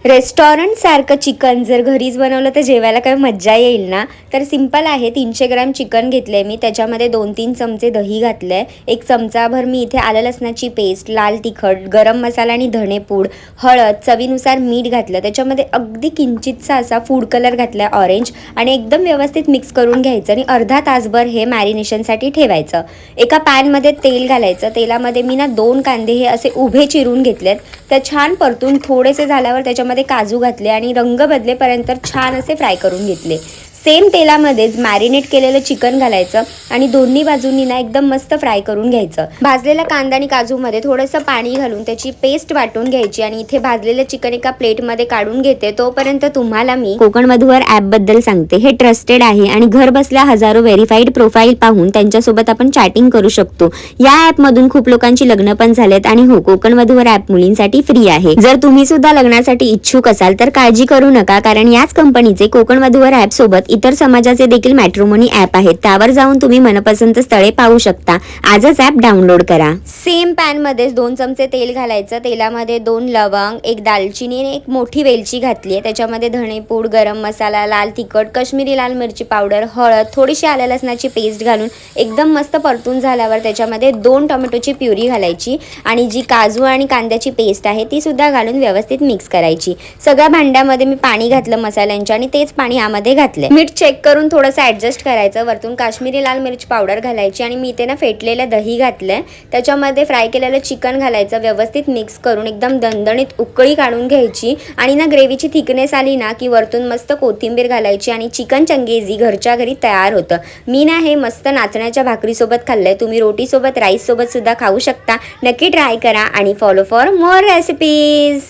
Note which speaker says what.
Speaker 1: Restaurant सारखं chicken जर घरीच बनवलं तर जेवायला काय मज्जा येईल ना. तर सिंपल आहे. 300 ग्रॅम चिकन घेतलं आहे मी. त्याच्यामध्ये 2-3 चमचे दही घातलं आहे. 1 चमचाभर मी इथे आलं लसणाची पेस्ट, लाल तिखट, गरम मसाला आणि धणेपूड, हळद, चवीनुसार मीठ घातलं. त्याच्यामध्ये अगदी किंचितसा असा फूड कलर घातला आहे ऑरेंज आणि एकदम व्यवस्थित मिक्स करून घ्यायचं आणि अर्धा तासभर हे मॅरिनेशनसाठी ठेवायचं. एका पॅनमध्ये तेल घालायचं. तेलामध्ये मी ना 2 कांदे हे असे उभे चिरून घेतलेत. त्या छान परतून थोडेसे झाल्यावर त्याच्यामध्ये काजू घातले आणि रंग बदलेपर्यंत छान असे फ्राय करून घेतले. सेम तेलामध्येच मॅरिनेट केलेलं चिकन घालायचं आणि दोन्ही बाजूंनी ना एकदम मस्त फ्राय करून घ्यायचं. भाजलेला कांदा आणि काजूमध्ये थोडंसं पाणी घालून त्याची पेस्ट वाटून घ्यायची आणि इथे भाजलेलं चिकन एका प्लेटमध्ये काढून घेते. तोपर्यंत तुम्हाला मी कोकण मधुवर ॲपबद्दल सांगते. हे ट्रस्टेड आहे आणि घर बसल्या हजारो व्हेरीफाईड प्रोफाईल पाहून त्यांच्यासोबत आपण चॅटिंग करू शकतो. या ॲपमधून खूप लोकांची लग्न पण झालेत आणि हो, कोकण मधुवर ॲप मुलींसाठी फ्री आहे. जर तुम्ही सुद्धा लग्नासाठी इच्छुक असाल तर काळजी करू नका, कारण याच कंपनीचे कोकण मधुवर ॲप सोबत इतर समाजाचे देखील मॅट्रिमोनी ॲप आहेत. त्यावर जाऊन तुम्ही मनपसंत स्थळे पाहू शकता. आजच ॲप डाउनलोड करा. सेम पॅन मध्येच 2 चमचे तेल घालायचं. तेलामध्ये 2 लवंग, 1 दालचिनी आणि 1 मोठी वेलची घातली आहे. त्याच्यामध्ये धणेपूड, गरम मसाला, लाल तिखट, काश्मीरी लाल मिरची पावडर, हळद, थोडीशी आलं लसणाची पेस्ट घालून एकदम मस्त परतून झाल्यावर त्याच्यामध्ये 2 टोमॅटोची प्युरी घालायची आणि जी काजू आणि कांद्याची पेस्ट आहे ती सुद्धा घालून व्यवस्थित मिक्स करायची. सगळ्या भांड्यामध्ये मी पाणी घातलं मसाल्यांच्या आणि तेच पाणी यामध्ये घातले. मीठ चेक करून थोडंसं ॲडजस्ट करायचं. वरतून काश्मीरी लाल मिरची पावडर घालायची आणि मी इथे ना फेटलेलं दही घातलंय. त्याच्यामध्ये फ्राय केलेलं चिकन घालायचं. व्यवस्थित मिक्स करून एकदम दणदणीत उकळी काढून घ्यायची आणि ना ग्रेव्हीची थिकनेस आली ना की वरतून मस्त कोथिंबीर घालायची आणि चिकन चंगेजी घरच्या घरी तयार होतं. मी ना हे मस्त नाचण्याच्या भाकरीसोबत खाल्लंय. तुम्ही रोटीसोबत, राईससोबत सुद्धा खाऊ शकता. नक्की ट्राय करा आणि फॉलो फॉर मोर रेसिपीज.